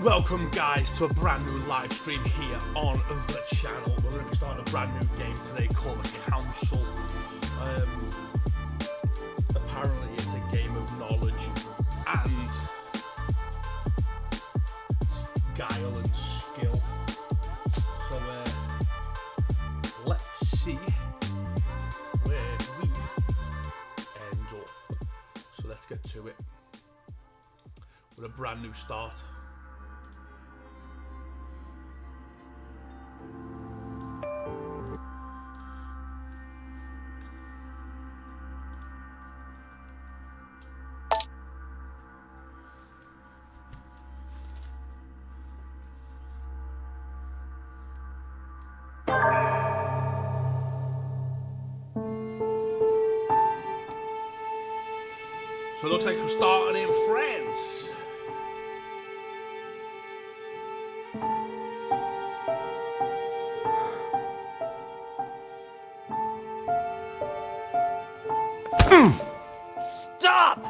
Welcome guys to a brand new live stream here on the channel. We're going to be starting a brand new game today called The Council. Apparently it's a game of knowledge and guile and skill. So let's see where we end up. So let's get to it with a brand new start. So it looks like we're starting in France. Stop!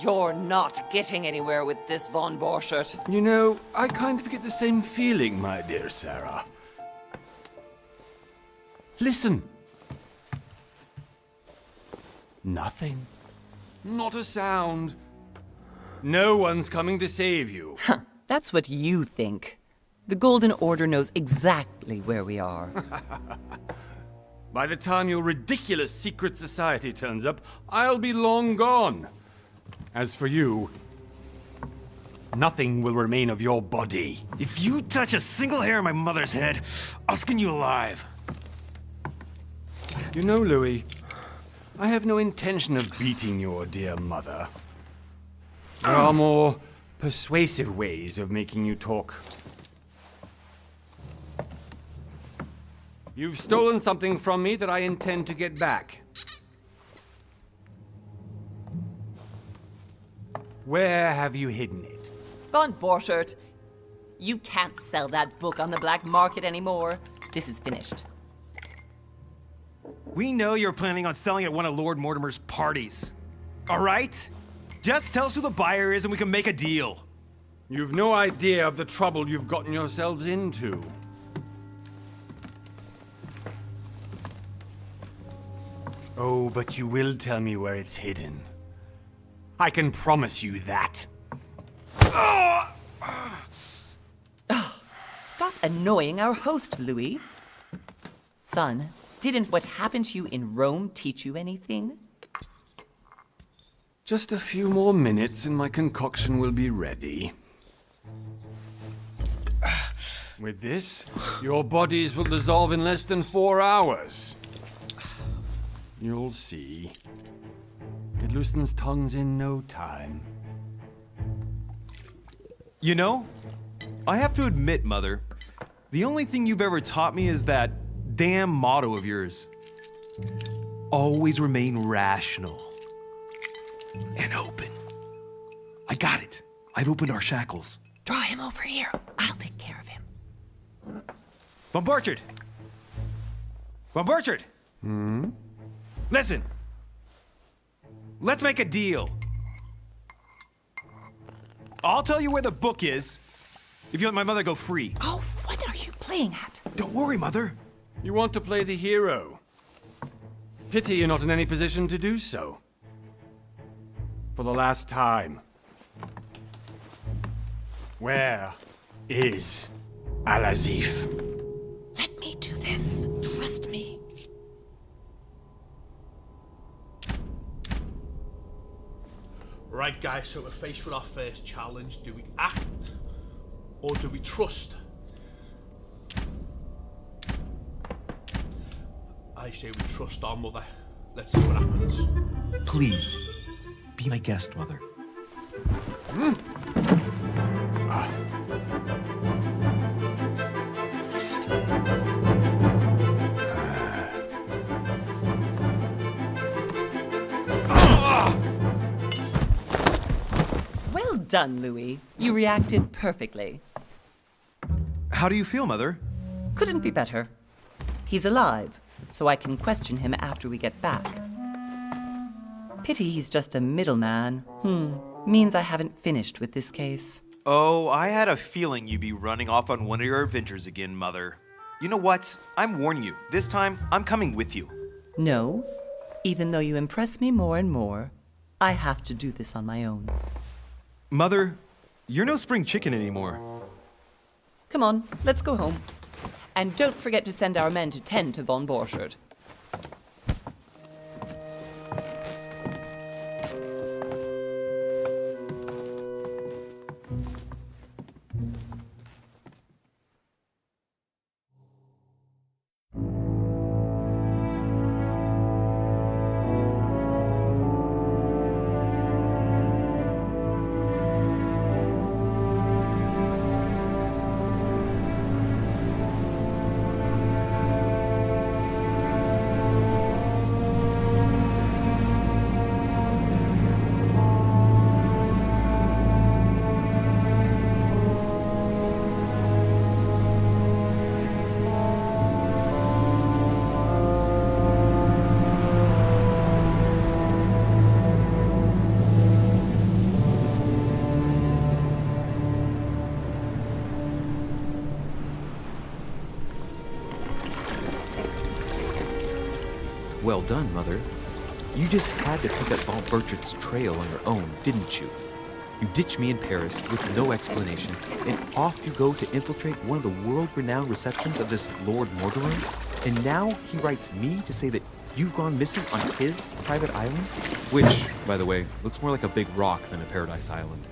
You're not getting anywhere with this, Von Borchert. You know, I kind of get the same feeling, my dear Sarah. Listen. Nothing. Not a sound. No one's coming to save you. Huh, that's what you think. The Golden Order knows exactly where we are. By the time your ridiculous secret society turns up, I'll be long gone. As for you, nothing will remain of your body. If you touch a single hair on my mother's head, I'll skin you alive. You know, Louis, I have no intention of beating your dear mother. There are more persuasive ways of making you talk. You've stolen something from me that I intend to get back. Where have you hidden it? Von Borchert, you can't sell that book on the black market anymore. This is finished. We know you're planning on selling at one of Lord Mortimer's parties. All right? Just tell us who the buyer is and we can make a deal. You've no idea of the trouble you've gotten yourselves into. Oh, but you will tell me where it's hidden. I can promise you that. Stop annoying our host, Louis. Son, didn't what happened to you in Rome teach you anything? Just a few more minutes and my concoction will be ready. With this, your bodies will dissolve in less than 4 hours. You'll see. It loosens tongues in no time. You know, I have to admit, Mother, the only thing you've ever taught me is that damn motto of yours. Always remain rational. And open. I got it. I've opened our shackles. Draw him over here. I'll take care of him. Von Borchert! Von Borchert! Listen. Let's make a deal. I'll tell you where the book is if you let my mother go free. Oh, what are you playing at? Don't worry, Mother. You want to play the hero. Pity you're not in any position to do so. For the last time. Where is Al-Azif? Let me do this. Trust me. Right guys, so we're faced with our first challenge. Do we act or do we trust? I say we trust our mother. Let's see what happens. Please, be my guest, Mother. Well done, Louis. You reacted perfectly. How do you feel, Mother? Couldn't be better. He's alive, so I can question him after we get back. Pity he's just a middleman. Means I haven't finished with this case. Oh, I had a feeling you'd be running off on one of your adventures again, Mother. You know what? I'm warning you. This time, I'm coming with you. No, even though you impress me more and more, I have to do this on my own. Mother, you're no spring chicken anymore. Come on, let's go home. And don't forget to send our men to tend to von Borchardt. Well done, Mother. You just had to pick up von Borchardt's trail on your own, didn't you? You ditched me in Paris with no explanation, and off you go to infiltrate one of the world-renowned receptions of this Lord Mortimer? And now he writes me to say that you've gone missing on his private island? Which, by the way, looks more like a big rock than a paradise island.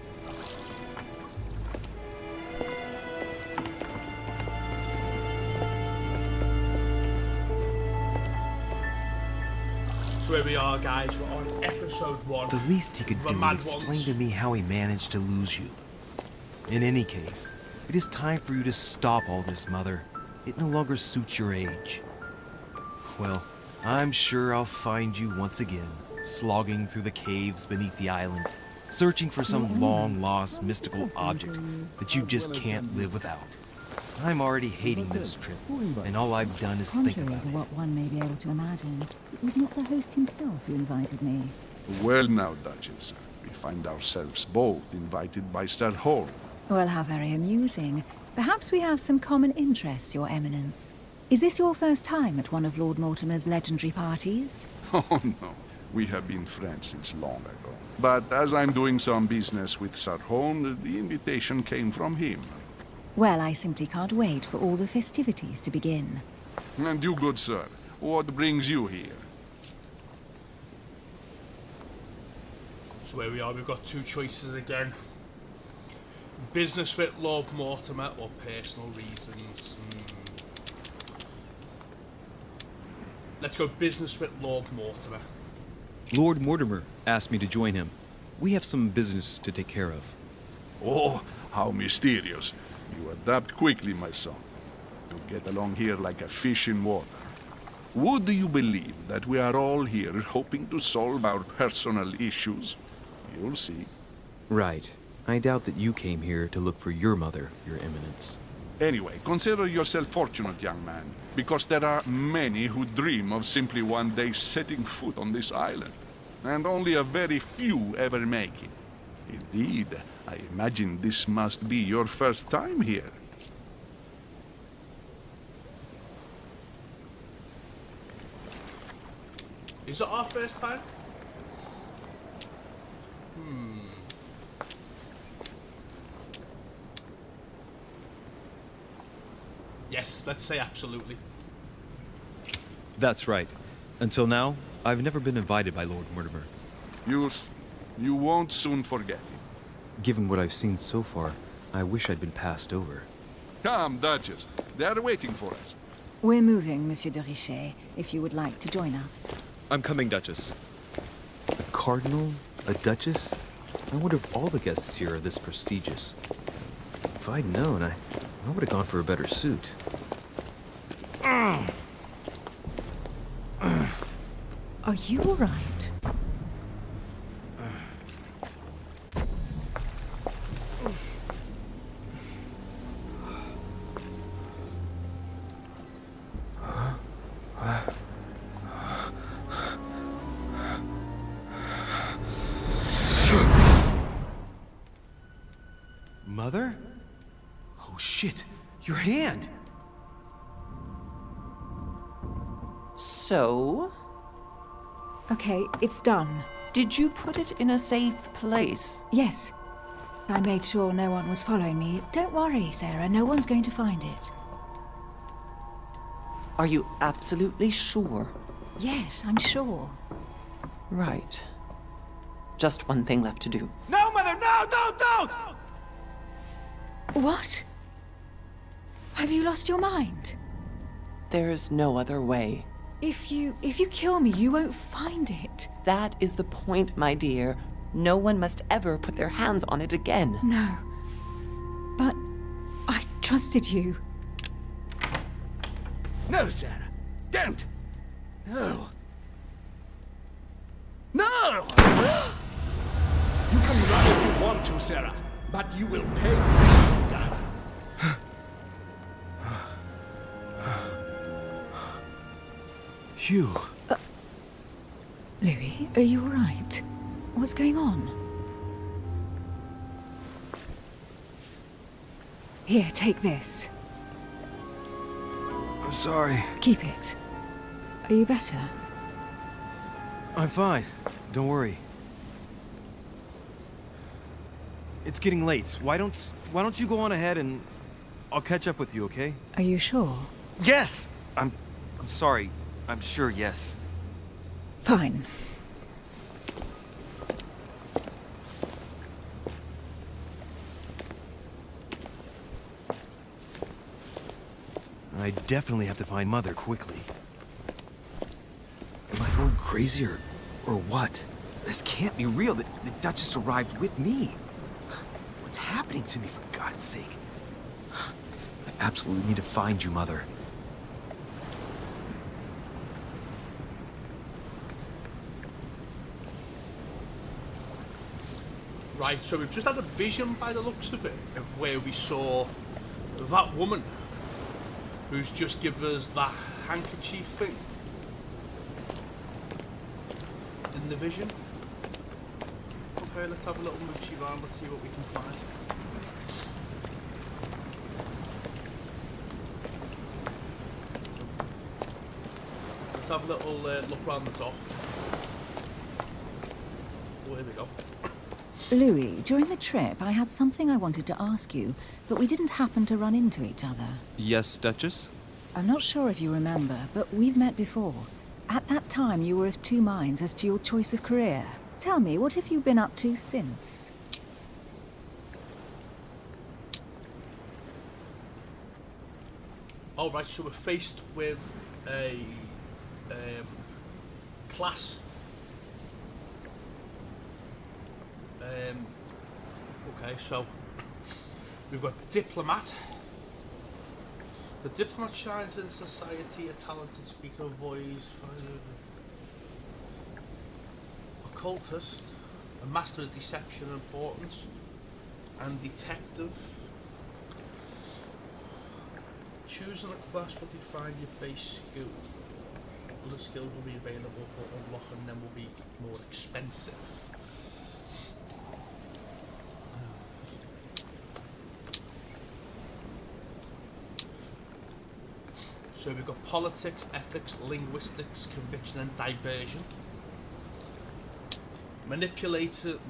So here we are, guys. We're on episode 1. The least he could The do mad is explain ones. to me how he managed to lose you. In any case, it is time for you to stop all this, Mother. It no longer suits your age. Well, I'm sure I'll find you once again, slogging through the caves beneath the island, searching for some long-lost mystical object that you just can't live without. I'm already hating this trip, and all I've done is think Contrary about to it. what one may be able to imagine, it was not the host himself who invited me. Well now, Duchess, we find ourselves both invited by Sir Holm. Well, how very amusing. Perhaps we have some common interests, Your Eminence. Is this your first time at one of Lord Mortimer's legendary parties? Oh no, we have been friends since long ago. But as I'm doing some business with Sir Holm, the invitation came from him. Well, I simply can't wait for all the festivities to begin. And you, good sir, what brings you here? So here we are. We've got two choices again. Business with Lord Mortimer or personal reasons. Let's go business with Lord Mortimer. Lord Mortimer asked me to join him. We have some business to take care of. Oh, how mysterious. You adapt quickly, my son. You get along here like a fish in water. Would you believe that we are all here hoping to solve our personal issues? You'll see. Right. I doubt that you came here to look for your mother, Your Eminence. Anyway, consider yourself fortunate, young man, because there are many who dream of simply one day setting foot on this island, and only a very few ever make it. Indeed, I imagine this must be your first time here. Is it our first time? Yes, let's say absolutely. That's right. Until now, I've never been invited by Lord Mortimer. You'll see. You won't soon forget it. Given what I've seen so far, I wish I'd been passed over. Come, Duchess. They are waiting for us. We're moving, Monsieur de Richet, if you would like to join us. I'm coming, Duchess. A cardinal? A duchess? I wonder if all the guests here are this prestigious. If I'd known, I would have gone for a better suit. Are you all right? Shit, your hand! So, Okay, it's done. did you put it in a safe place? Yes. I made sure no one was following me. Don't worry, Sarah, no one's going to find it. Are you absolutely sure? Yes, I'm sure. Right. Just one thing left to do. No, Mother, no, don't! What? Have you lost your mind? There's no other way. If you kill me, you won't find it. That is the point, my dear. No one must ever put their hands on it again. No. But I trusted you. No, Sarah. Don't. No. No! You can run if you want to, Sarah, but you will pay. Hugh. Louis, are you all right? What's going on? Here, take this. I'm sorry. Keep it. Are you better? I'm fine. Don't worry. It's getting late. Why don't you go on ahead and I'll catch up with you, okay? Are you sure? Yes! I'm sorry. I'm sure, yes. Fine. I definitely have to find Mother quickly. Am I going crazy or what? This can't be real. The Duchess arrived with me. What's happening to me, for God's sake? I absolutely need to find you, Mother. Right, so we've just had a vision by the looks of it, of where we saw that woman who's just given us that handkerchief thing in the vision. Okay, let's have a little moochie around, let's see what we can find. Let's have a little look around the top. Oh, here we go. Louis, during the trip, I had something I wanted to ask you, but we didn't happen to run into each other. Yes, Duchess? I'm not sure if you remember, but we've met before. At that time, you were of two minds as to your choice of career. Tell me, what have you been up to since? All right, so we're faced with a class. Okay, so we've got diplomat. The diplomat shines in society, a talented speaker, voice, occultist, a master of deception and importance, and detective. Choosing a class will define your base skill. Other skills will be available for unlocking, them will be more expensive. So we've got politics, ethics, linguistics, conviction and diversion. Manipulation,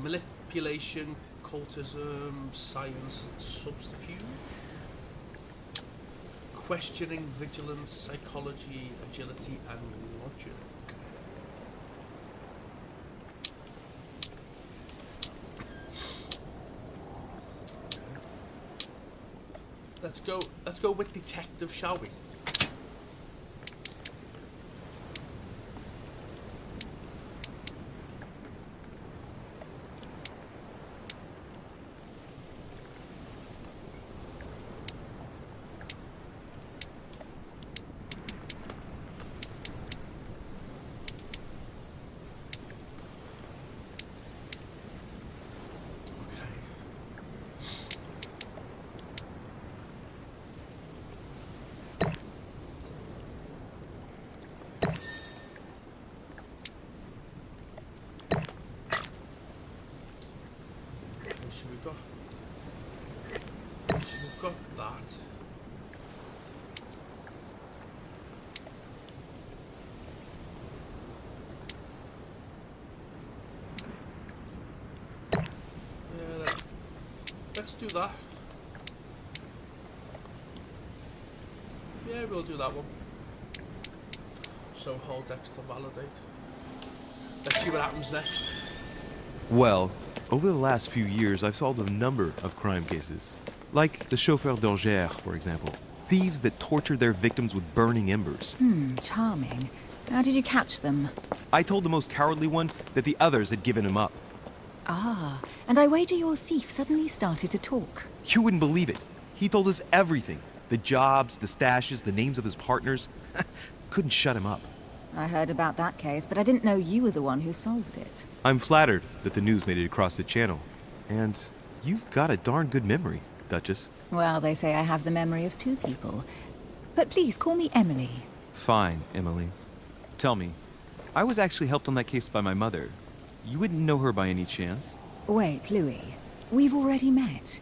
cultism, science and subterfuge. Questioning, vigilance, psychology, agility and logic. Let's go with detective, shall we? So we've got that. Yeah, let's do that. Yeah, we'll do that one. So hold X to validate. Let's see what happens next. Well, over the last few years, I've solved a number of crime cases. Like the chauffeur d'Orgère, for example. Thieves that tortured their victims with burning embers. Charming. How did you catch them? I told the most cowardly one that the others had given him up. Ah, and I wager your thief suddenly started to talk. You wouldn't believe it. He told us everything. The jobs, the stashes, the names of his partners. Couldn't shut him up. I heard about that case, but I didn't know you were the one who solved it. I'm flattered that the news made it across the channel. And you've got a darn good memory, Duchess. Well, they say I have the memory of two people. But please call me Emily. Fine, Emily. Tell me, I was actually helped on that case by my mother. You wouldn't know her by any chance? Wait, Louis. We've already met.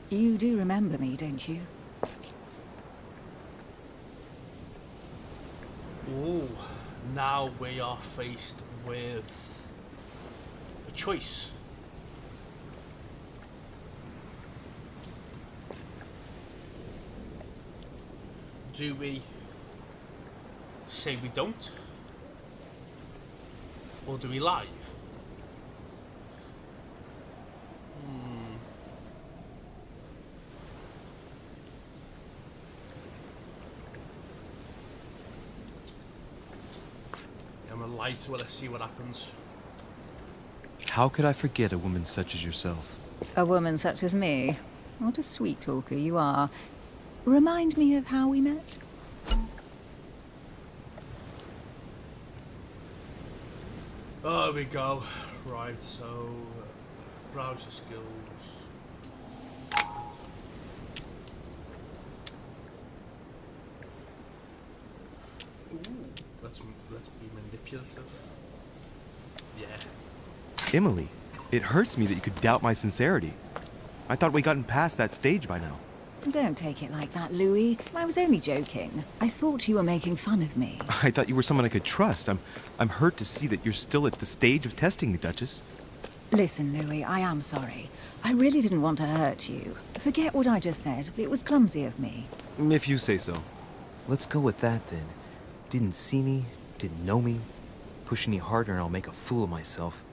You do remember me, don't you? Ooh, now we are faced with a choice. Do we say we don't? Or do we lie? I'm gonna lie to her, let's see what happens. How could I forget a woman such as yourself? A woman such as me? What a sweet talker you are. Remind me of how we met? Oh, here we go. Right, so browser skills. Ooh, let's be manipulative. Yeah. Emily, it hurts me that you could doubt my sincerity. I thought we'd gotten past that stage by now. Don't take it like that, Louis. I was only joking. I thought you were making fun of me. I thought you were someone I could trust. I'm hurt to see that you're still at the stage of testing me, Duchess. Listen, Louis, I am sorry. I really didn't want to hurt you. Forget what I just said. It was clumsy of me. If you say so. Let's go with that then. Didn't see me, didn't know me. Push any harder and I'll make a fool of myself.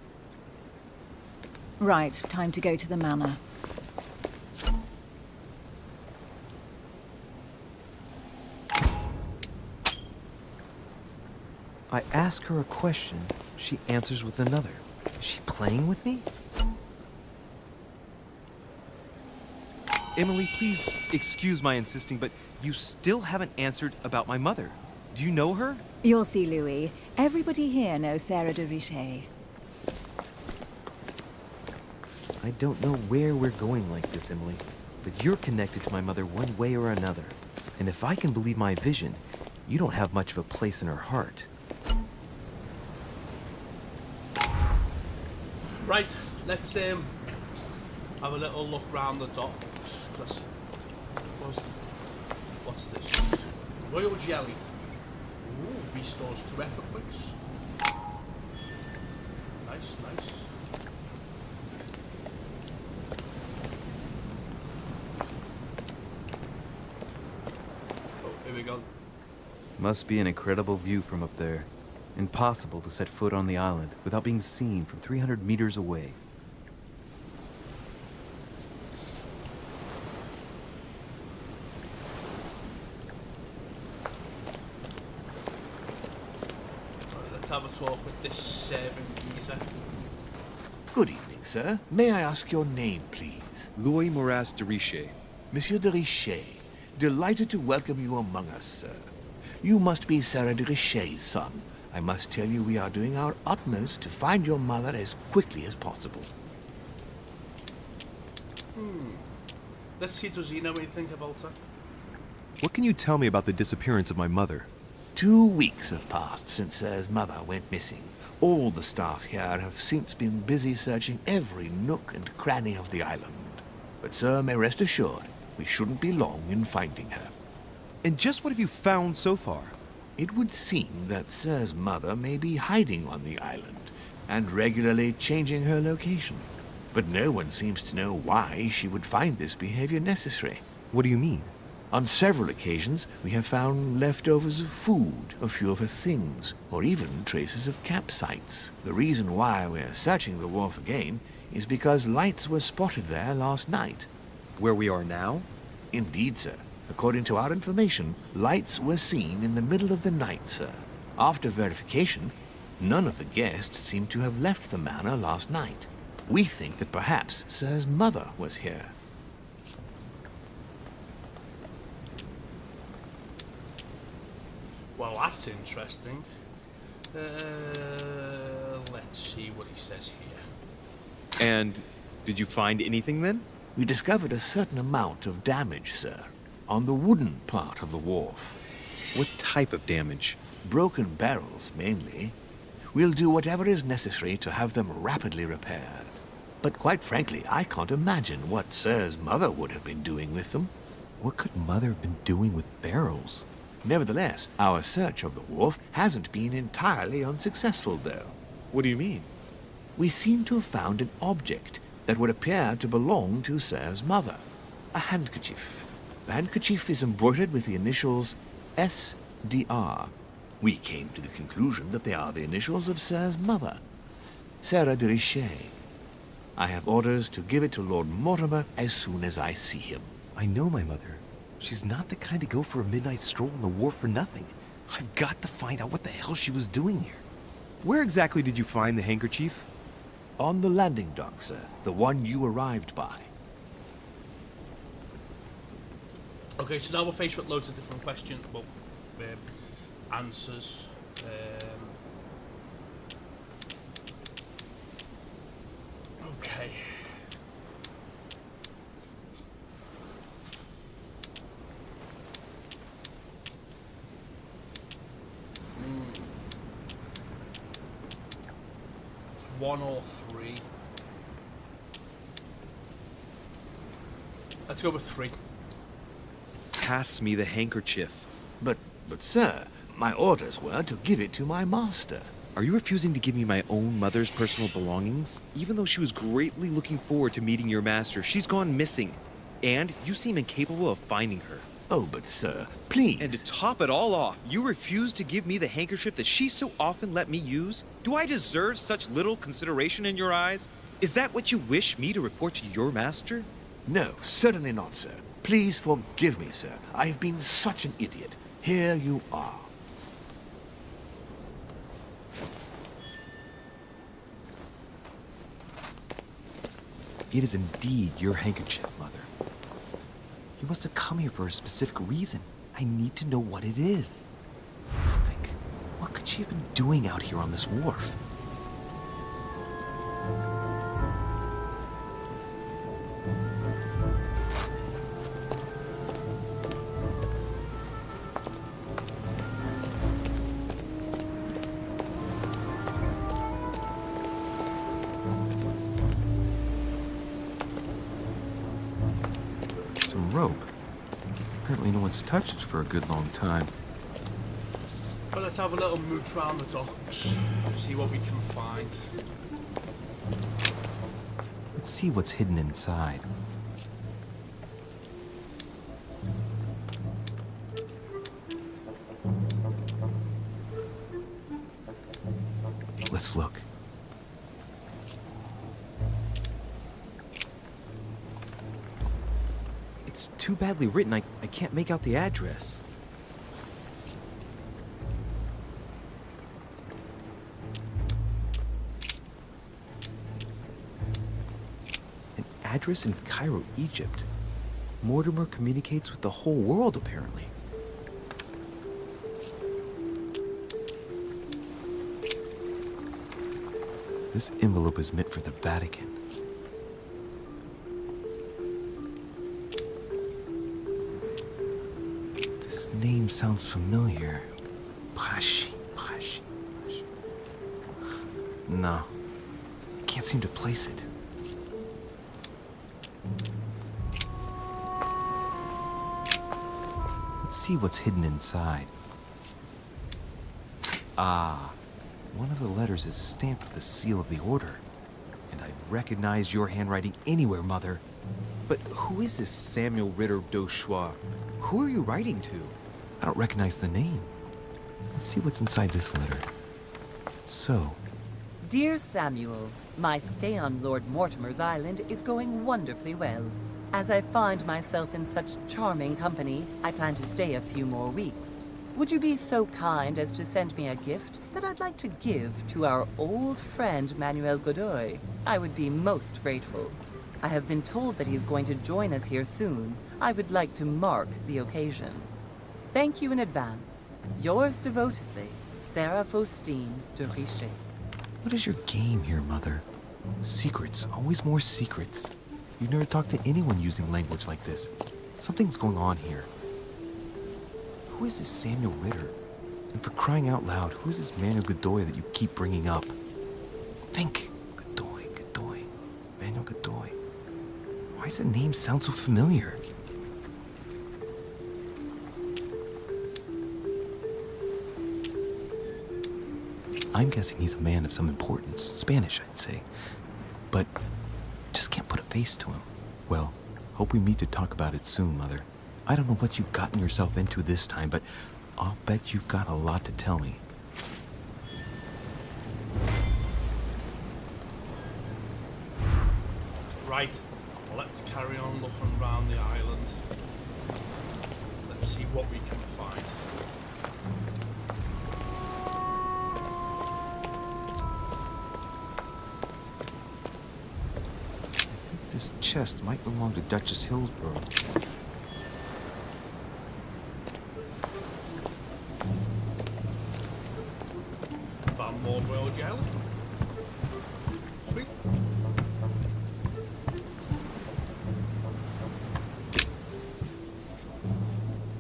Right, time to go to the manor. I ask her a question, she answers with another. Is she playing with me? Emily, please excuse my insisting, but you still haven't answered about my mother. Do you know her? You'll see, Louis. Everybody here knows Sarah de Richet. I don't know where we're going like this, Emily, but you're connected to my mother one way or another. And if I can believe my vision, you don't have much of a place in her heart. Right, let's have a little look round the docks. What's this? Royal jelly. Ooh, restores 2 effort points. Nice, nice. Oh, here we go. Must be an incredible view from up there. Impossible to set foot on the island without being seen from 300 meters away. Let's have a talk with this servant geezer. Good evening, sir. May I ask your name, please? Louis de Richet. Monsieur de Richet. Delighted to welcome you among us, sir. You must be Sarah de Richet's son. I must tell you we are doing our utmost to find your mother as quickly as possible. Let's see, does he know anything about her? What can you tell me about the disappearance of my mother? 2 weeks have passed since Sir's mother went missing. All the staff here have since been busy searching every nook and cranny of the island. But Sir may rest assured, We shouldn't be long in finding her. And just what have you found so far? It would seem that Sir's mother may be hiding on the island and regularly changing her location. But no one seems to know why she would find this behavior necessary. What do you mean? On several occasions, we have found leftovers of food, a few of her things, or even traces of campsites. The reason why we're searching the wharf again is because lights were spotted there last night. Where we are now? Indeed, sir. According to our information, lights were seen in the middle of the night, sir. After verification, none of the guests seem to have left the manor last night. We think that perhaps Sir's mother was here. Well, that's interesting. Let's see what he says here. And did you find anything then? We discovered a certain amount of damage, sir, on the wooden part of the wharf. What type of damage? Broken barrels, mainly. We'll do whatever is necessary to have them rapidly repaired. But quite frankly, I can't imagine what Sir's mother would have been doing with them. What could Mother have been doing with barrels? Nevertheless, our search of the wharf hasn't been entirely unsuccessful, though. What do you mean? We seem to have found an object that would appear to belong to Sir's mother. A handkerchief. The handkerchief is embroidered with the initials S.D.R. We came to the conclusion that they are the initials of Sir's mother, Sarah de Richet. I have orders to give it to Lord Mortimer as soon as I see him. I know my mother. She's not the kind to go for a midnight stroll on the wharf for nothing. I've got to find out what the hell she was doing here. Where exactly did you find the handkerchief? On the landing dock, sir. The one you arrived by. Okay, so now we're faced with loads of different questions, well, answers. Okay. One or three. Let's go with three. Pass me the handkerchief. But sir, my orders were to give it to my master. Are you refusing to give me my own mother's personal belongings? Even though she was greatly looking forward to meeting your master, she's gone missing. And you seem incapable of finding her. Oh, but sir, please. And to top it all off, you refuse to give me the handkerchief that she so often let me use? Do I deserve such little consideration in your eyes? Is that what you wish me to report to your master? No, certainly not, sir. Please forgive me, sir. I have been such an idiot. Here you are. It is indeed your handkerchief, Mother. You must have come here for a specific reason. I need to know what it is. Let's think. What could she have been doing out here on this wharf? Rope. Apparently no one's touched it for a good long time. But let's have a little mooch around the docks, see what we can find. Let's see what's hidden inside. Let's look. It's too badly written, I can't make out the address. An address in Cairo, Egypt. Mortimer communicates with the whole world, apparently. This envelope is meant for the Vatican. This name sounds familiar. Pryce. No, can't seem to place it. see what's hidden inside. Ah, one of the letters is stamped with the seal of the Order. And I recognize your handwriting anywhere, Mother. But who is this Samuel Ritter d'Auchois? Who are you writing to? I don't recognize the name. Let's see what's inside this letter. So, Dear Samuel, my stay on Lord Mortimer's island is going wonderfully well. As I find myself in such charming company, I plan to stay a few more weeks. Would you be so kind as to send me a gift that I'd like to give to our old friend Manuel Godoy? I would be most grateful. I have been told that he is going to join us here soon. I would like to mark the occasion. Thank you in advance. Yours devotedly, Sarah Faustine de Richet. what is your game here, Mother? Secrets, always more secrets. You've never talked to anyone using language like this. Something's going on here. Who is this Samuel Ritter? And for crying out loud, who is this Manuel Godoy that you keep bringing up? Think. Godoy. Manuel Godoy. Why does the name sound so familiar? I'm guessing he's a man of some importance. Spanish, I'd say. But just can't put a face to him. Well, hope we meet to talk about it soon, Mother. I don't know what you've gotten yourself into this time, but I'll bet you've got a lot to tell me. Right, well, let's carry on looking around the island. Let's see what we can find. This chest might belong to Duchess Hillsborrow. Found more Royal Jail. Sweet.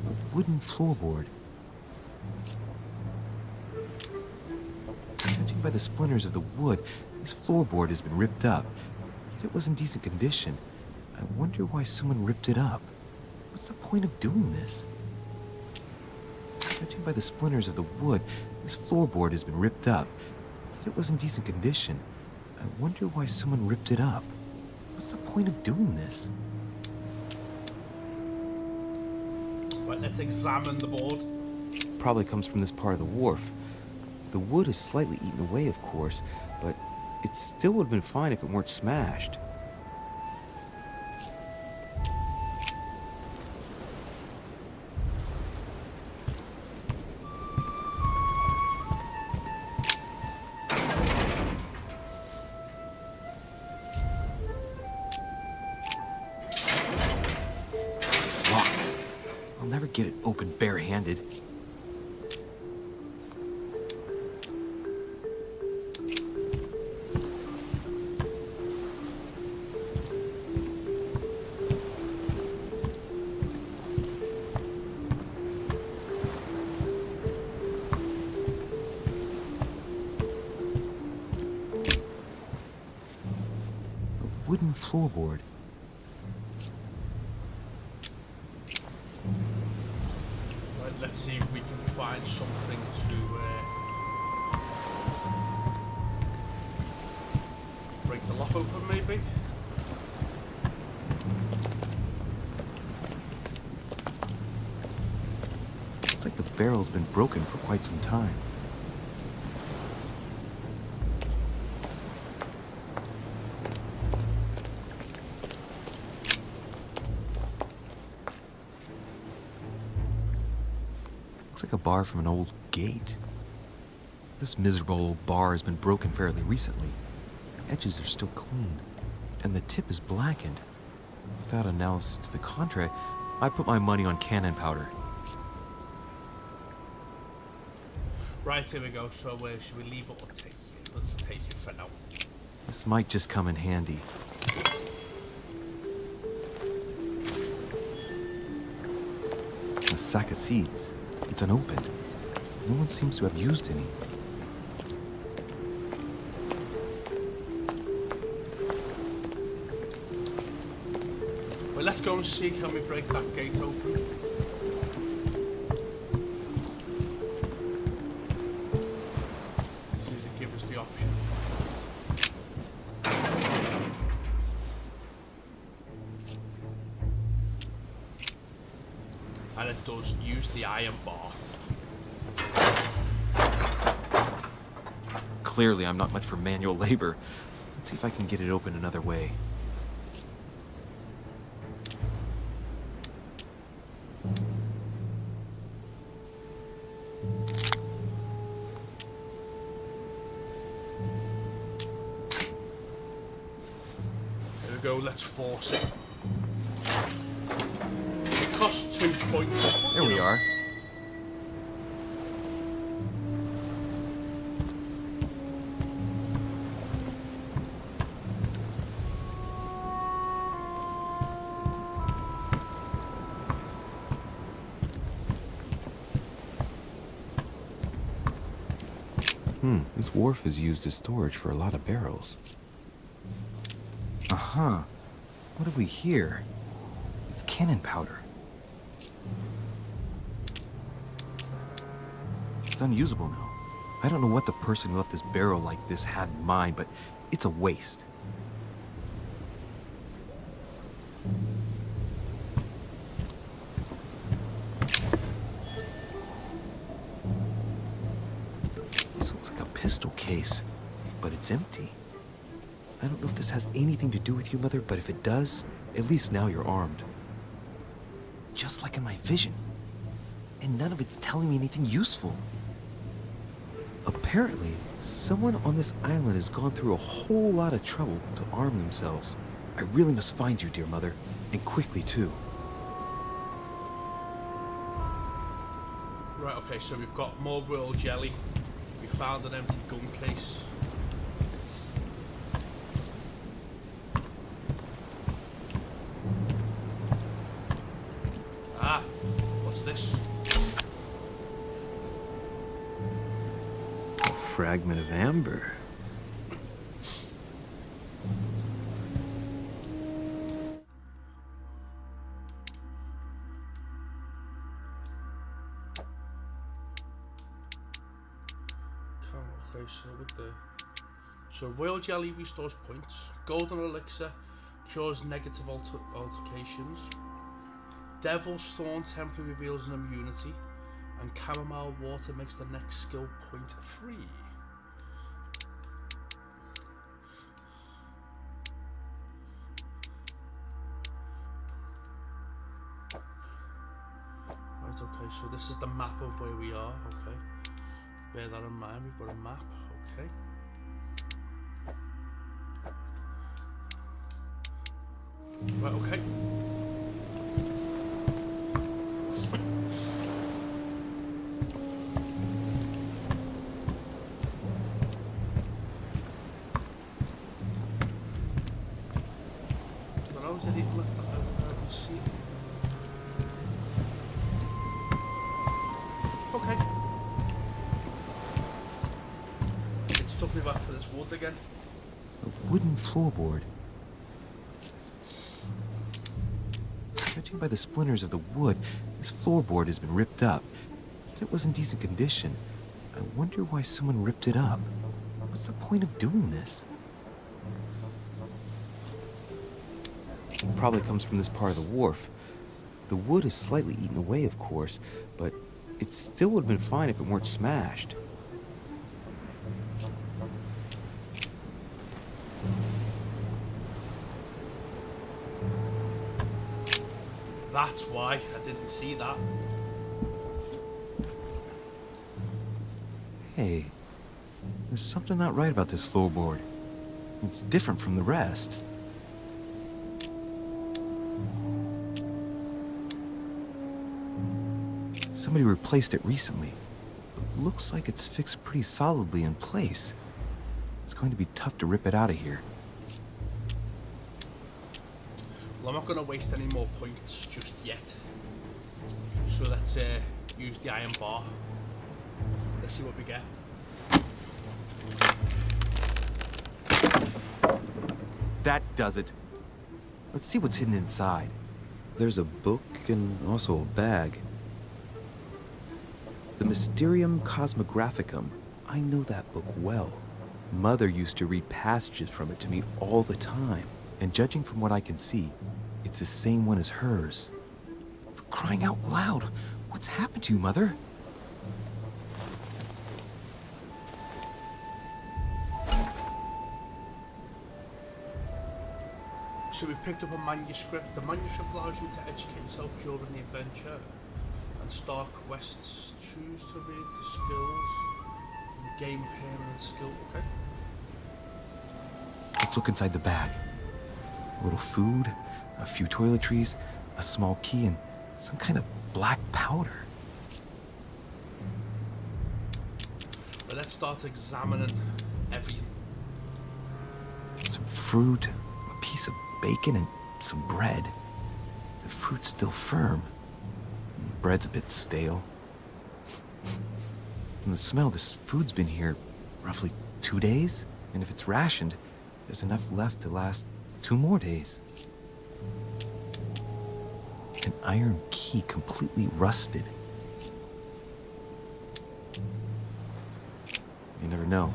A wooden floorboard. Judging by the splinters of the wood, this floorboard has been ripped up. Yet it was in decent condition. I wonder why someone ripped it up. What's the point of doing this? Judging by the splinters of the wood, this floorboard has been ripped up. Yet it was in decent condition. I wonder why someone ripped it up. What's the point of doing this? Right, let's examine the board. Probably comes from this part of the wharf. The wood is slightly eaten away, of course, but it still would have been fine if it weren't smashed. It's locked. I'll never get it open barehanded. Wooden floorboard. Right, let's see if we can find something to break the lock open, maybe. Looks like the barrel's been broken for quite some time. Looks like a bar from an old gate. This miserable old bar has been broken fairly recently. The edges are still clean, and the tip is blackened. Without analysis to the contrary, I put my money on cannon powder. Right, here we go. So should we leave it or take it? Let's take it for now. This might just come in handy. A sack of seeds. It's unopened. No one seems to have used any. Well, let's go and see, can we break that gate open? use the iron bar. Clearly, I'm not much for manual labor. Let's see if I can get it open another way. There we go, let's force it. It costs 2 points. There we are. This wharf is used as storage for a lot of barrels. Uh-huh. What have we here? It's cannon powder. It's unusable now. I don't know what the person who left this barrel like this had in mind, but it's a waste. This looks like a pistol case, but it's empty. I don't know if this has anything to do with you, Mother, but if it does, at least now you're armed. Just like in my vision. And none of it's telling me anything useful. Apparently, someone on this island has gone through a whole lot of trouble to arm themselves. I really must find you, dear Mother, and quickly too. Right, okay, so we've got more royal jelly. We found an empty gun case. Ah, what's this? A fragment of amber. Okay, so royal jelly restores points. Golden elixir cures negative altercations. Devil's thorn temporarily reveals an immunity, and chamomile water makes the next skill point free. Right, okay, so this is the map of where we are, okay. Bear that in mind, we've got a map, okay. Right, okay. But I was at it left that I can see. Okay. It's took me back to this wood again. A wooden floorboard. Judging by the splinters of the wood, this floorboard has been ripped up. But it was in decent condition. I wonder why someone ripped it up. What's the point of doing this? It probably comes from this part of the wharf. The wood is slightly eaten away, of course, but it still would have been fine if it weren't smashed. That's why I didn't see that. Hey, there's something not right about this floorboard. It's different from the rest. Somebody replaced it recently. It looks like it's fixed pretty solidly in place. It's going to be tough to rip it out of here. Well, I'm not going to waste any more points just yet. So let's use the iron bar. Let's see what we get. That does it. Let's see what's hidden inside. There's a book and also a bag. The Mysterium Cosmographicum. I know that book well. Mother used to read passages from it to me all the time. And judging from what I can see, it's the same one as hers. For crying out loud, What's happened to you, Mother? So we've picked up a manuscript. The manuscript allows you to educate yourself during the adventure and start quests. Choose to read the skills and gain permanent skill. Okay. Let's look inside the bag. A little food, a few toiletries, a small key, and some kind of black powder. But let's start examining everything. Some fruit, a piece of bacon, and some bread. The fruit's still firm. Bread's a bit stale. From the smell, this food's been here roughly 2 days, and if it's rationed, there's enough left to last 2 more days. An iron key completely rusted. You never know.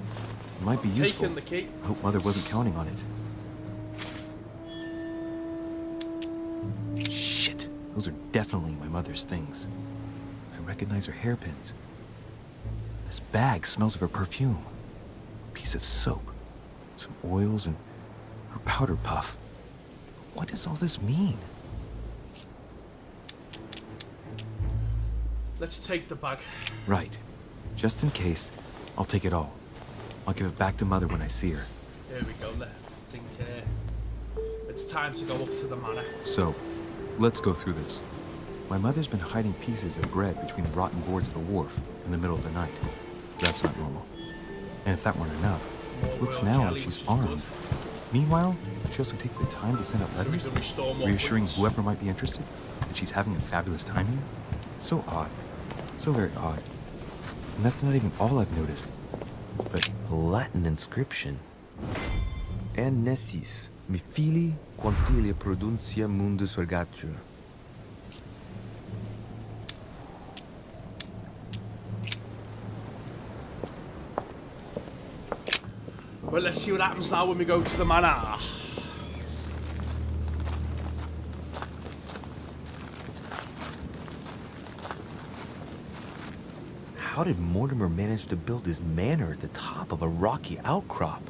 It might be useful. Taking the key. I hope Mother wasn't counting on it. Shit! Those are definitely my mother's things. I recognize her hairpins. This bag smells of her perfume. A piece of soap, some oils, and her powder puff. What does all this mean? Let's take the bag. Right. Just in case, I'll take it all. I'll give it back to Mother when I see her. There we go. I think it's time to go up to the manor. So, let's go through this. My mother's been hiding pieces of bread between the rotten boards of a wharf in the middle of the night. That's not normal. And if that weren't enough, it looks now like she's armed. Meanwhile, she also takes the time to send out letters, reassuring whoever might be interested that she's having a fabulous time here. So odd. So very odd. And that's not even all I've noticed. But a Latin inscription. En nessis, mi fili quantilia produncia mundus ergatur. Well, let's see what happens now when we go to the manor. How did Mortimer manage to build his manor at the top of a rocky outcrop?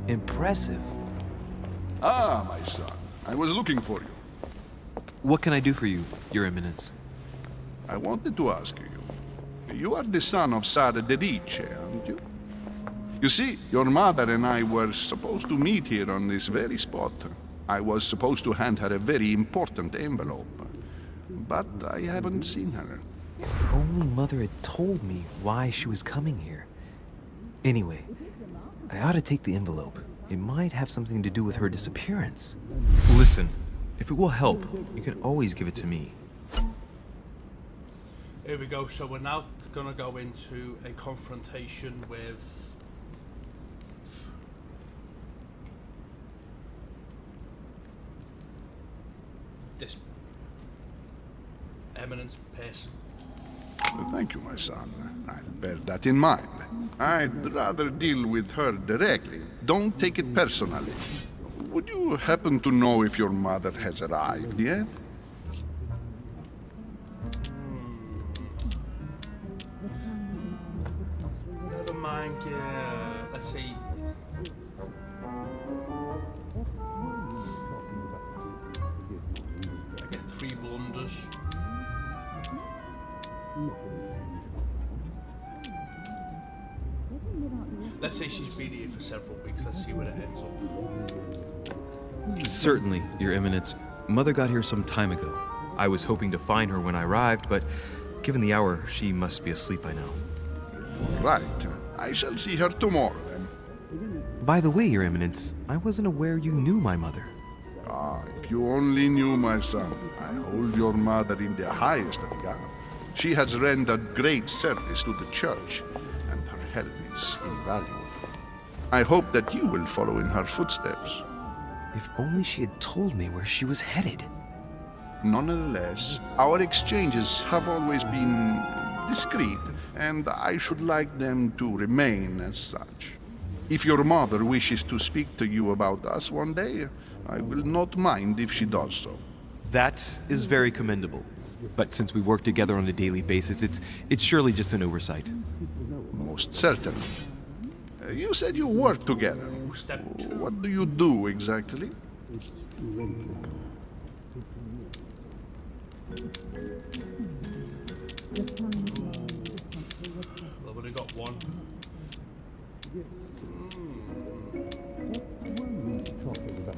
Impressive. Ah, my son. I was looking for you. What can I do for you, Your Eminence? I wanted to ask you. You are the son of Sir de Richet, aren't you? You see, your mother and I were supposed to meet here on this very spot. I was supposed to hand her a very important envelope. But I haven't seen her. If only Mother had told me why she was coming here. Anyway, I ought to take the envelope. It might have something to do with her disappearance. Listen, if it will help, you can always give it to me. Here we go. So we're now going to go into a confrontation with this eminent person. Well, thank you, my son. I'll bear that in mind. I'd rather deal with her directly. Don't take it personally. Would you happen to know if your mother has arrived yet? Never mind. Let's see. I get 3 blunders. Let's say she's been here for several weeks. Let's see where it ends up. Certainly, Your Eminence. Mother got here some time ago. I was hoping to find her when I arrived, but given the hour, she must be asleep by now. Right. I shall see her tomorrow, then. By the way, Your Eminence, I wasn't aware you knew my mother. Ah, if you only knew, my son. I hold your mother in the highest regard. She has rendered great service to the church, and her help is invaluable. I hope that you will follow in her footsteps. If only she had told me where she was headed. Nonetheless, our exchanges have always been discreet, and I should like them to remain as such. If your mother wishes to speak to you about us one day, I will not mind if she does so. That is very commendable. But since we work together on a daily basis, it's surely just an oversight. Most certainly. You said you work together. Step 2. What do you do exactly? I've only got one.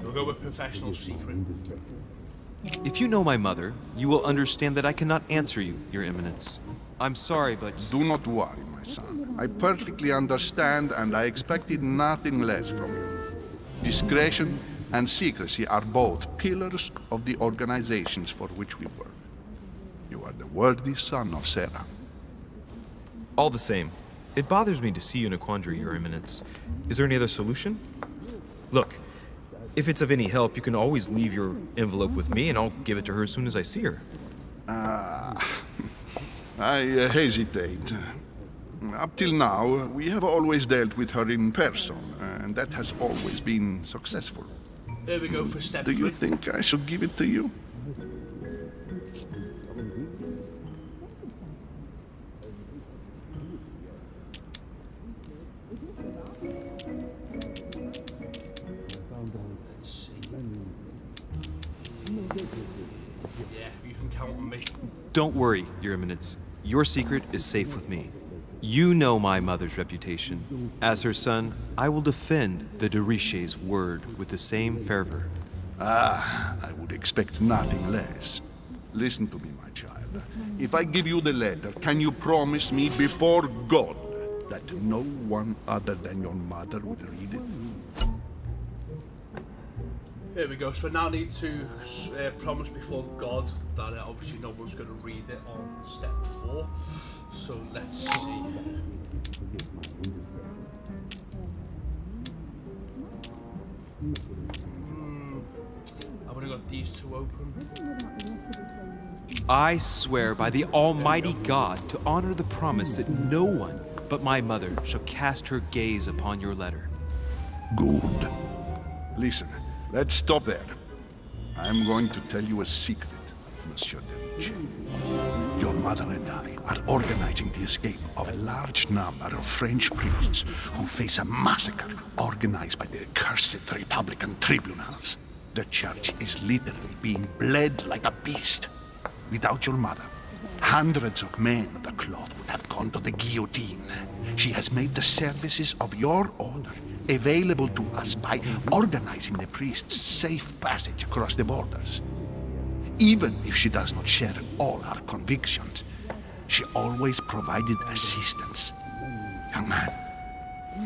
We'll go with professional secret. If you know my mother, you will understand that I cannot answer you, Your Eminence. I'm sorry, but... Do not worry, my son. I perfectly understand, and I expected nothing less from you. Discretion and secrecy are both pillars of the organizations for which we work. You are the worthy son of Sarah. All the same, it bothers me to see you in a quandary, Your Eminence. Is there any other solution? Look, if it's of any help, you can always leave your envelope with me, and I'll give it to her as soon as I see her. I hesitate. Up till now, we have always dealt with her in person, and that has always been successful. Here we go for step Do 3. you think I should give it to you? Let's see. Yeah, you can count on me. Don't worry, Your Eminence. Your secret is safe with me. You know my mother's reputation. As her son, I will defend the de Richet's word with the same fervor. Ah, I would expect nothing less. Listen to me, my child. If I give you the letter, can you promise me before God that no one other than your mother will read it? Here we go. So we now need to promise before God that obviously no one's going to read it on step 4. So let's see. I've only got these two open. I swear by the Almighty God to honor the promise that no one but my mother shall cast her gaze upon your letter. Good. Listen, let's stop there. I'm going to tell you a secret, Monsieur de Richet. Your mother and I are organizing the escape of a large number of French priests who face a massacre organized by the accursed Republican tribunals. The church is literally being bled like a beast. Without your mother, hundreds of men of the cloth would have gone to the guillotine. She has made the services of your order available to us by organizing the priests' safe passage across the borders. Even if she does not share all our convictions, she always provided assistance. Young man,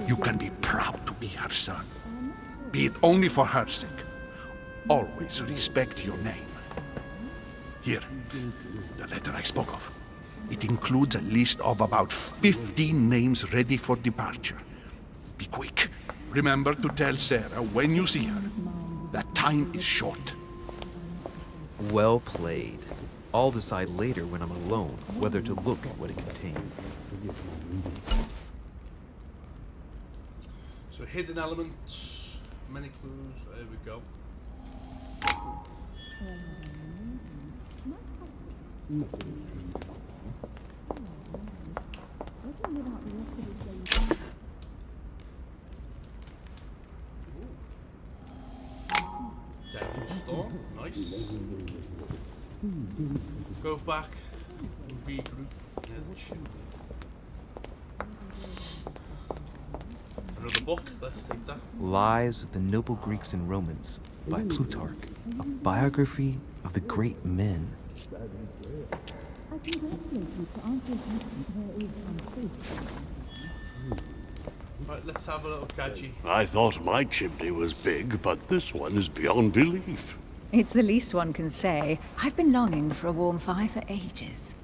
you can be proud to be her son. Be it only for her sake. Always respect your name. Here, the letter I spoke of. It includes a list of about 15 names ready for departure. Be quick. Remember to tell Sarah when you see her that time is short. Well played. I'll decide later when I'm alone whether to look at what it contains. So hidden elements, many clues. There we go. Devil's Storm, nice. Go back and regroup near the chimney. Another book, let's take that. Lives of the Noble Greeks and Romans by Plutarch. A biography of the great men. Right, let's have a little gadget. I thought my chimney was big, but this one is beyond belief. It's the least one can say. I've been longing for a warm fire for ages.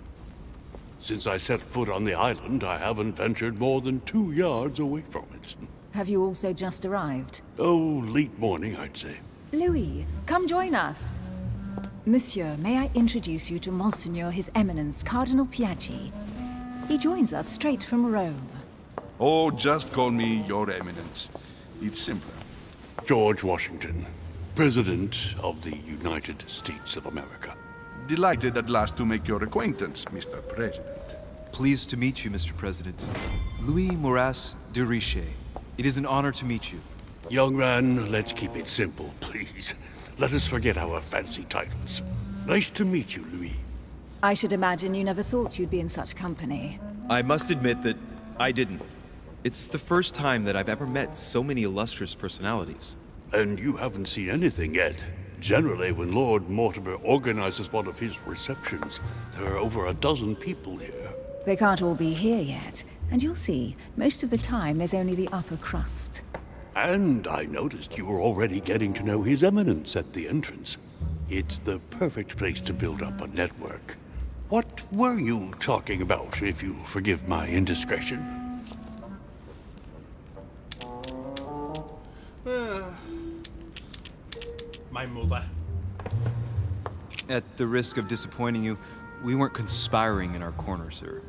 Since I set foot on the island, I haven't ventured more than 2 yards away from it. Have you also just arrived? Oh, late morning, I'd say. Louis, come join us. Monsieur, may I introduce you to Monseigneur His Eminence, Cardinal Piaggi. He joins us straight from Rome. Oh, just call me Your Eminence. It's simpler. George Washington, President of the United States of America. Delighted at last to make your acquaintance, Mr. President. Pleased to meet you, Mr. President. Louis de Richet. It is an honor to meet you. Young man, let's keep it simple, please. Let us forget our fancy titles. Nice to meet you, Louis. I should imagine you never thought you'd be in such company. I must admit that I didn't. It's the first time that I've ever met so many illustrious personalities. And you haven't seen anything yet. Generally, when Lord Mortimer organizes one of his receptions, there are over a dozen people here. They can't all be here yet, and you'll see, most of the time there's only the upper crust. And I noticed you were already getting to know His Eminence at the entrance. It's the perfect place to build up a network. What were you talking about, if you forgive my indiscretion? My mother. At the risk of disappointing you, we weren't conspiring in our corner, sir.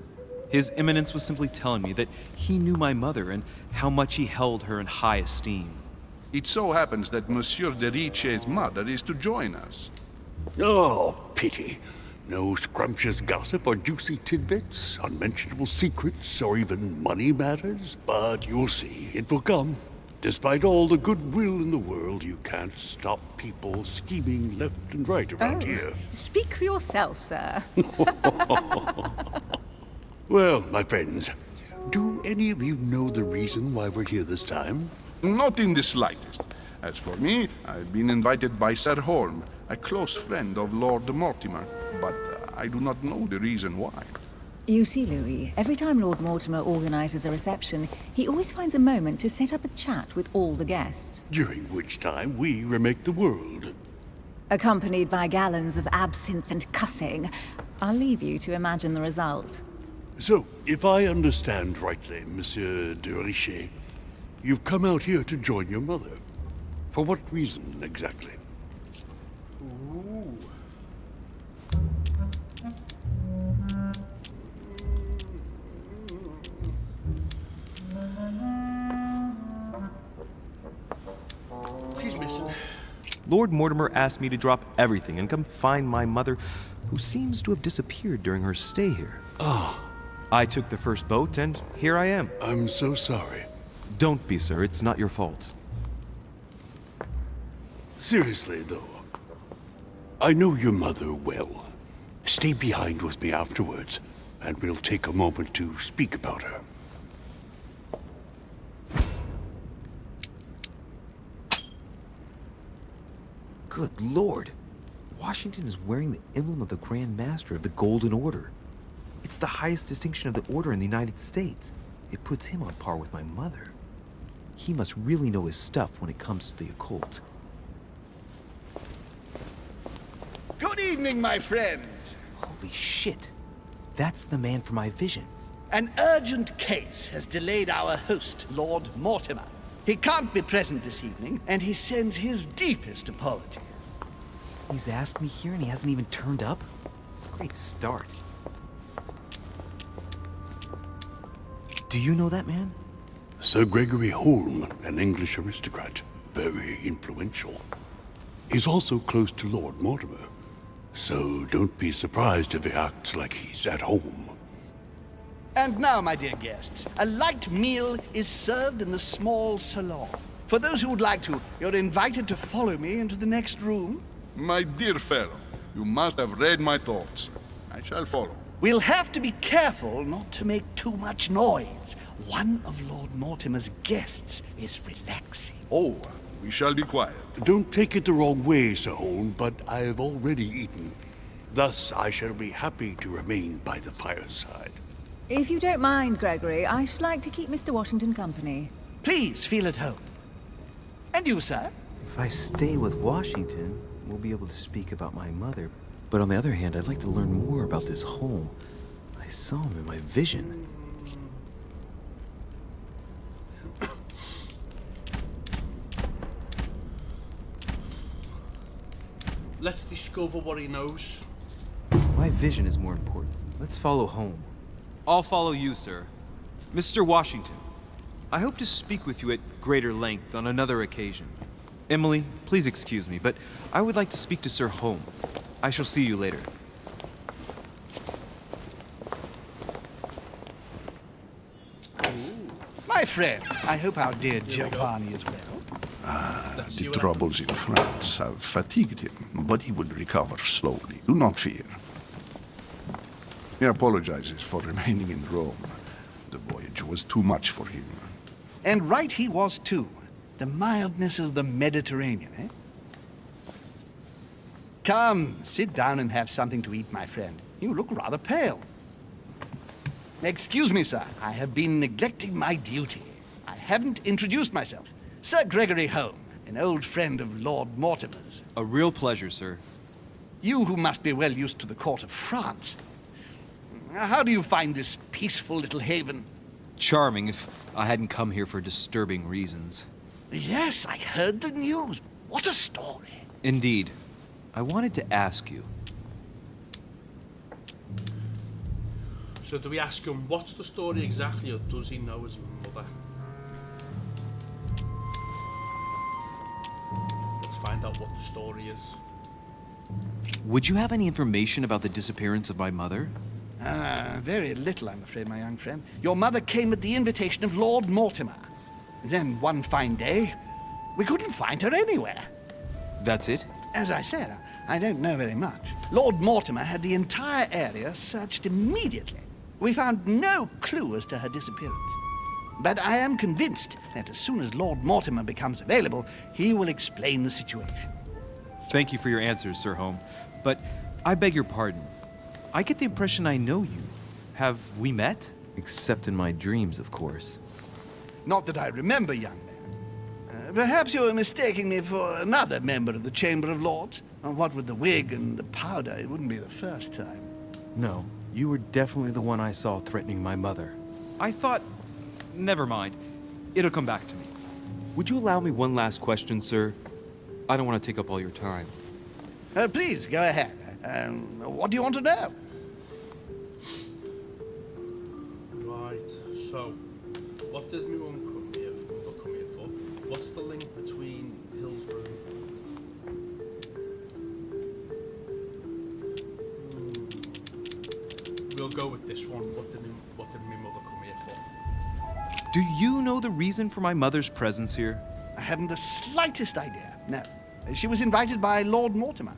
His Eminence was simply telling me that he knew my mother and how much he held her in high esteem. It so happens that Monsieur de Richet's mother is to join us. Oh, pity. No scrumptious gossip or juicy tidbits, unmentionable secrets, or even money matters. But you'll see, it will come. Despite all the goodwill in the world, you can't stop people scheming left and right around here. Speak for yourself, sir. Well, my friends, do any of you know the reason why we're here this time? Not in the slightest. As for me, I've been invited by Sir Holm, a close friend of Lord Mortimer, but I do not know the reason why. You see, Louis, every time Lord Mortimer organizes a reception, he always finds a moment to set up a chat with all the guests. During which time we remake the world. Accompanied by gallons of absinthe and cussing. I'll leave you to imagine the result. So, if I understand rightly, Monsieur de Richet, you've come out here to join your mother. For what reason, exactly? Ooh. She's missing. Lord Mortimer asked me to drop everything and come find my mother, who seems to have disappeared during her stay here. I took the first boat, and here I am. I'm so sorry. Don't be, sir. It's not your fault. Seriously, though, I know your mother well. Stay behind with me afterwards, and we'll take a moment to speak about her. Good Lord! Washington is wearing the emblem of the Grand Master of the Golden Order. It's the highest distinction of the Order in the United States. It puts him on par with my mother. He must really know his stuff when it comes to the occult. Good evening, my friends. Holy shit! That's the man for my vision. An urgent case has delayed our host, Lord Mortimer. He can't be present this evening, and he sends his deepest apologies. He's asked me here and he hasn't even turned up? Great start. Do you know that man? Sir Gregory Holm, an English aristocrat, very influential. He's also close to Lord Mortimer, so don't be surprised if he acts like he's at home. And now, my dear guests, a light meal is served in the small salon. For those who would like to, you're invited to follow me into the next room. My dear fellow, you must have read my thoughts. I shall follow. We'll have to be careful not to make too much noise. One of Lord Mortimer's guests is relaxing. Oh, We shall be quiet. Don't take it the wrong way, Sir Holm, but I have already eaten. Thus, I shall be happy to remain by the fireside. If you don't mind, Gregory, I should like to keep Mr. Washington company. Please feel at home. And you, sir? If I stay with Washington, we'll be able to speak about my mother. But on the other hand, I'd like to learn more about this home. I saw him in my vision. Let's discover what he knows. My vision is more important. Let's follow home. I'll follow you, sir. Mr. Washington, I hope to speak with you at greater length on another occasion. Emily, please excuse me, but I would like to speak to Sir Holm. I shall see you later. My friend, I hope our dear Giovanni is well. The troubles in France have fatigued him, but he will recover slowly. Do not fear. He apologizes for remaining in Rome. The voyage was too much for him. And right he was, too. The mildness of the Mediterranean, eh? Come, sit down and have something to eat, my friend. You look rather pale. Excuse me, sir. I have been neglecting my duty. I haven't introduced myself. Sir Gregory Holm, an old friend of Lord Mortimer's. A real pleasure, sir. You who must be well used to the court of France. How do you find this peaceful little haven? Charming if I hadn't come here for disturbing reasons. Yes, I heard the news. What a story. Indeed. I wanted to ask you. So do we ask him what's the story exactly, or does he know his mother? Let's find out what the story is. Would you have any information about the disappearance of my mother? Very little, I'm afraid, my young friend. Your mother came at the invitation of Lord Mortimer. Then one fine day, we couldn't find her anywhere. That's it? As I said, I don't know very much. Lord Mortimer had the entire area searched immediately. We found no clue as to her disappearance. But I am convinced that as soon as Lord Mortimer becomes available, he will explain the situation. Thank you for your answers, Sir Holm. But I beg your pardon. I get the impression I know you. Have we met? Except in my dreams, of course. Not that I remember, young man. Perhaps you are mistaking me for another member of the Chamber of Lords. What with the wig and the powder, it wouldn't be the first time. No, you were definitely the one I saw threatening my mother. I thought... Never mind. It'll come back to me. Would you allow me one last question, sir? I don't want to take up all your time. Please, go ahead. What do you want to know? Right, so, what did my mum come here for? What's the link between Hillsborrow? We'll go with this one. What did my mother come here for? Do you know the reason for my mother's presence here? I haven't the slightest idea, no. She was invited by Lord Mortimer.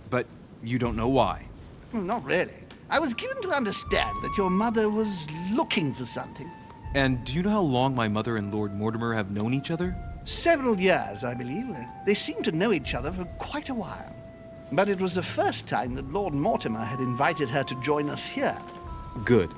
But you don't know why? Well, not really. I was given to understand that your mother was looking for something. And do you know how long my mother and Lord Mortimer have known each other? Several years, I believe. They seemed to know each other for quite a while. But it was the first time that Lord Mortimer had invited her to join us here. Good.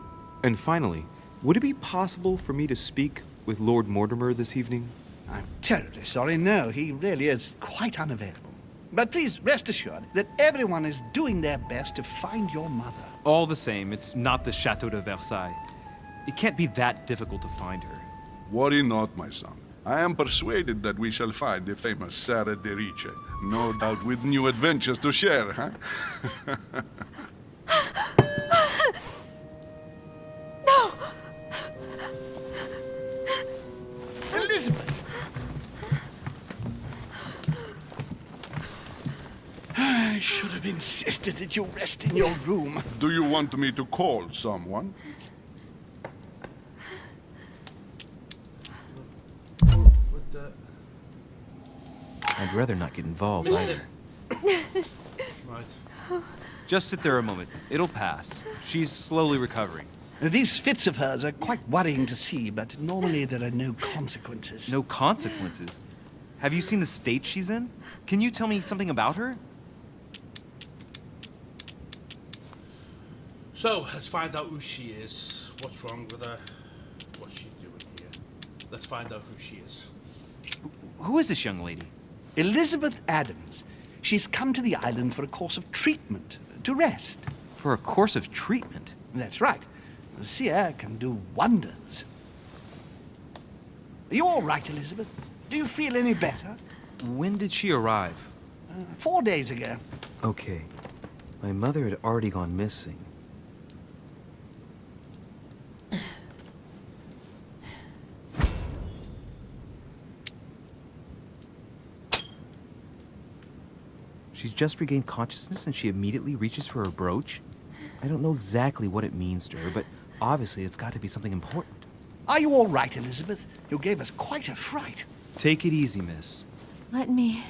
And finally, would it be possible for me to speak with Lord Mortimer this evening? I'm terribly sorry, no. He really is quite unavailable. But please rest assured that everyone is doing their best to find your mother. All the same, it's not the Chateau de Versailles. It can't be that difficult to find her. Worry not, my son. I am persuaded that we shall find the famous Sarah de Richet. No doubt with new adventures to share, huh? No! Elizabeth! I should have insisted that you rest in your room. Do you want me to call someone? With the... I'd rather not get involved Mister. either. Right. Just sit there a moment. It'll pass. She's slowly recovering. These fits of hers are quite worrying to see, but normally there are no consequences. No consequences? Have you seen the state she's in? Can you tell me something about her? So, let's find out who she is, what's wrong with her, what's she doing here. Let's find out who she is. Who is this young lady? Elizabeth Adams. She's come to the island for a course of treatment, to rest. For a course of treatment? That's right. Sea air can do wonders. Are you all right, Elizabeth? Do you feel any better? When did she arrive? 4 days ago. Okay. My mother had already gone missing. She's just regained consciousness and she immediately reaches for her brooch? I don't know exactly what it means to her, but obviously it's got to be something important. Are you all right, Elizabeth? You gave us quite a fright. Take it easy, miss. Let me...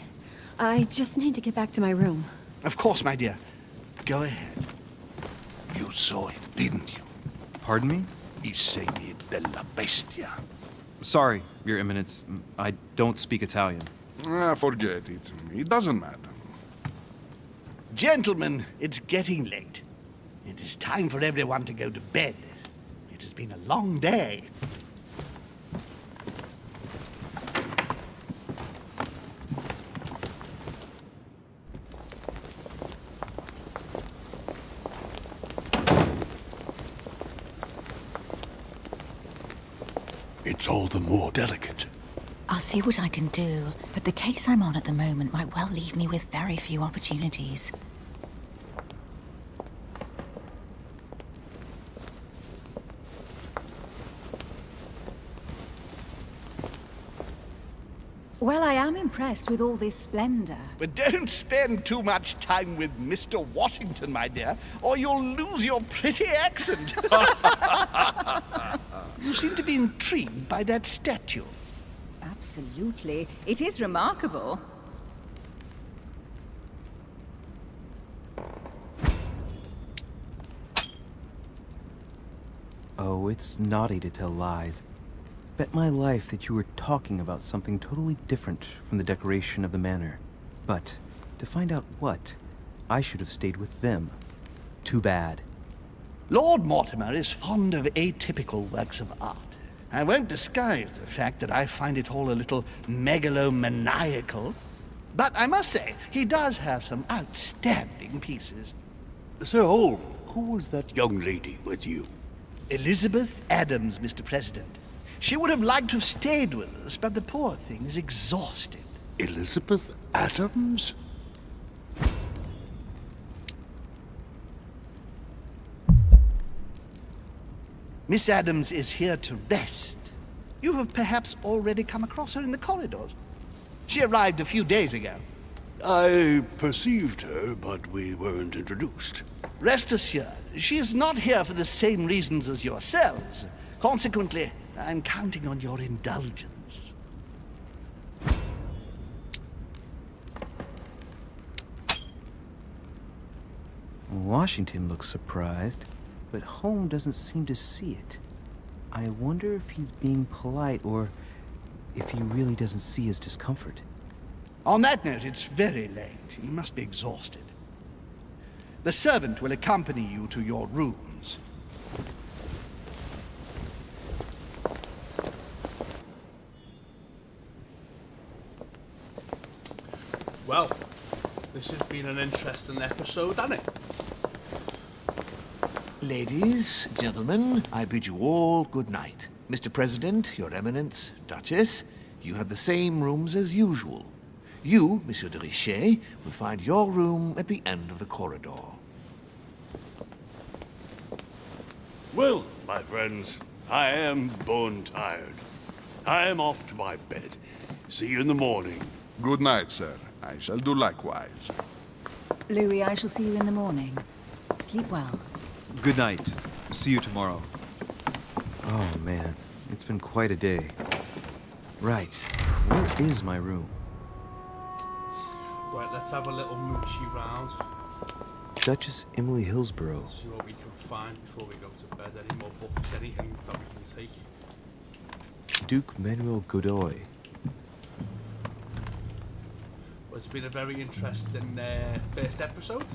I just need to get back to my room. Of course, my dear. Go ahead. You saw him, didn't you? Pardon me? I segni della bestia. Sorry, Your Eminence. I don't speak Italian. Forget it. It doesn't matter. Gentlemen, it's getting late. It is time for everyone to go to bed. It has been a long day. It's all the more delicate. I'll see what I can do, but the case I'm on at the moment might well leave me with very few opportunities. Well, I am impressed with all this splendor. But don't spend too much time with Mr. Washington, my dear, or you'll lose your pretty accent. You seem to be intrigued by that statue. Absolutely. It is remarkable. Oh, it's naughty to tell lies. Bet my life that you were talking about something totally different from the decoration of the manor. But to find out what, I should have stayed with them. Too bad. Lord Mortimer is fond of atypical works of art. I won't disguise the fact that I find it all a little megalomaniacal. But I must say, he does have some outstanding pieces. So, who was that young lady with you? Elizabeth Adams, Mr. President. She would have liked to have stayed with us, but the poor thing is exhausted. Elizabeth Adams? Miss Adams is here to rest. You have perhaps already come across her in the corridors. She arrived a few days ago. I perceived her, but we weren't introduced. Rest assured, she is not here for the same reasons as yourselves. Consequently, I'm counting on your indulgence. Washington looks surprised, but Holmes doesn't seem to see it. I wonder if he's being polite or if he really doesn't see his discomfort. On that note, it's very late. You must be exhausted. The servant will accompany you to your rooms. Well, this has been an interesting episode, hasn't it? Ladies, gentlemen, I bid you all good night. Mr. President, Your Eminence, Duchess, you have the same rooms as usual. You, Monsieur de Richet, will find your room at the end of the corridor. Well, my friends, I am bone tired. I am off to my bed. See you in the morning. Good night, sir. I shall do likewise. Louis, I shall see you in the morning. Sleep well. Good night. See you tomorrow. Oh man, it's been quite a day. Right, where is my room? Right, let's have a little moochy round. Duchess Emily Hillsborrow. See what we can find before we go to bed. Any more books, anything that we can take. Duke Manuel Godoy. it's been a very interesting first episode.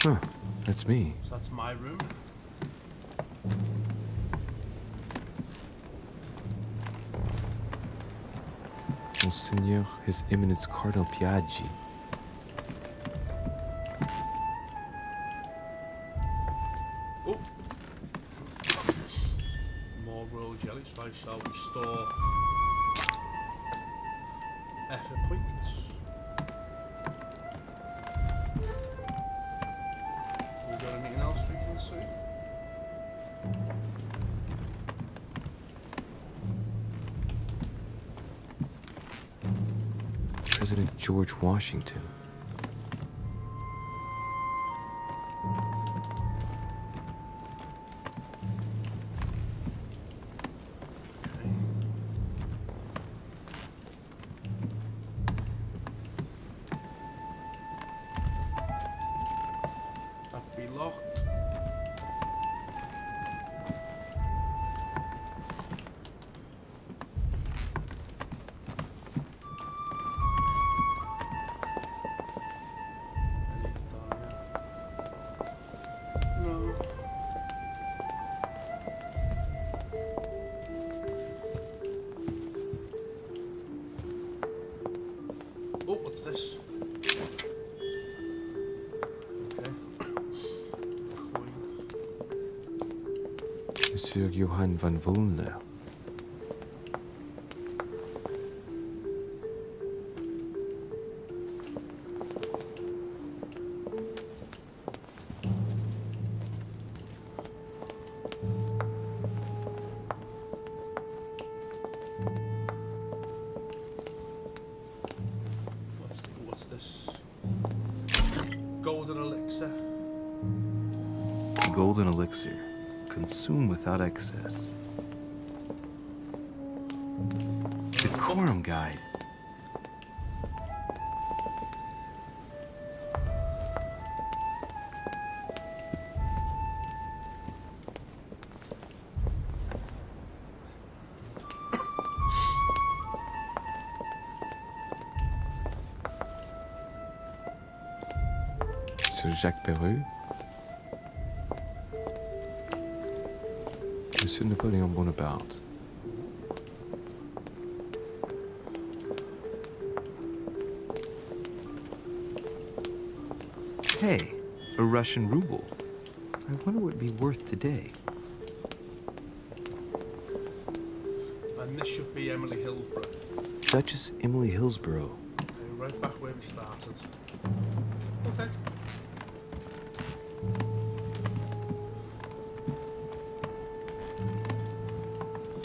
Huh, that's me. So that's my room. Monseigneur, His Eminence Cardinal Piaggi. Oh. More royal jelly, so I shall restore effort points. We got anything else we can see? President George Washington. That'd be locked. No. Oh, what's this? Okay. Coin. Monsieur Johann van Volner. What's this? Golden elixir. Golden elixir. Consume without excess. Decorum guide. Monsieur Jacques Perru. Monsieur Napoleon Bonaparte. Hey, a Russian ruble. I wonder what it'd be worth today. And this should be Emily Hillsborough. Duchess Emily Hillsborrow. Okay, right back where we started. Okay.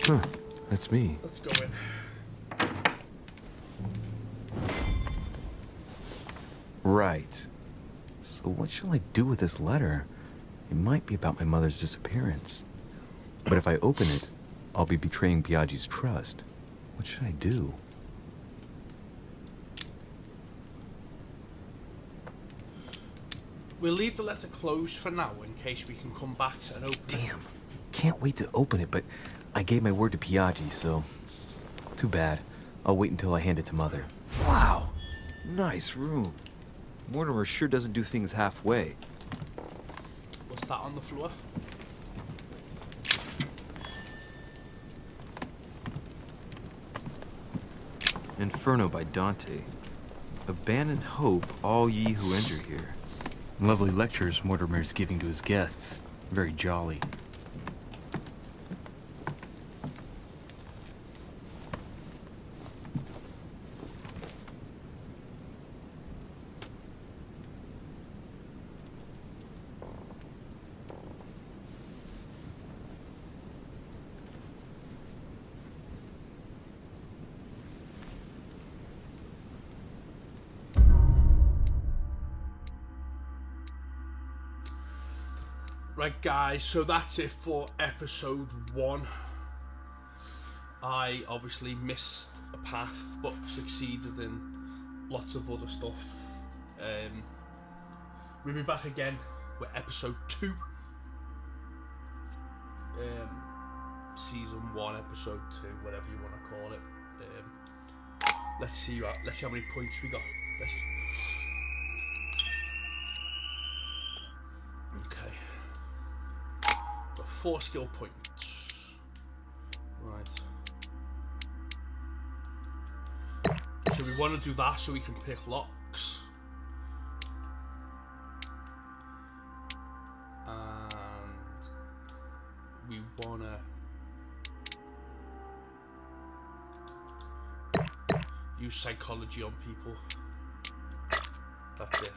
Huh, that's me. Let's go in. Right. So what shall I do with this letter? It might be about my mother's disappearance. But if I open it, I'll be betraying Piaggi's trust. What should I do? We'll leave the letter closed for now in case we can come back and open it. Damn. Can't wait to open it, but I gave my word to Piaggi, so... Too bad. I'll wait until I hand it to Mother. Wow! Nice room. Mortimer sure doesn't do things halfway. What's that on the floor? Inferno by Dante. Abandon hope, all ye who enter here. Lovely lectures Mortimer's giving to his guests. Very jolly. Right guys, so that's it for episode 1. I obviously missed a path but succeeded in lots of other stuff. We'll be back again with episode 2. season 1, episode 2, whatever you want to call it. Let's see how many points we got. Okay. Got 4 skill points. Right. So we want to do that so we can pick locks. And we want to use psychology on people. That's it.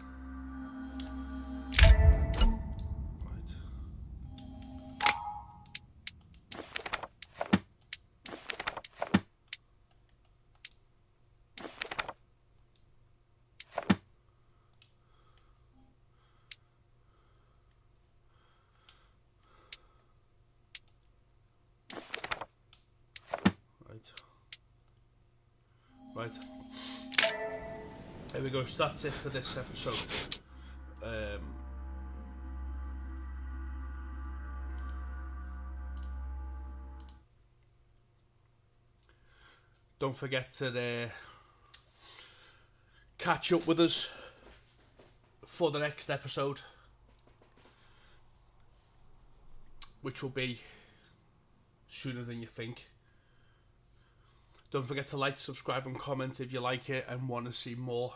Right. Right. There we go. So that's it for this episode. Don't forget to catch up with us for the next episode, which will be sooner than you think. Don't forget to like, subscribe and comment if you like it and want to see more.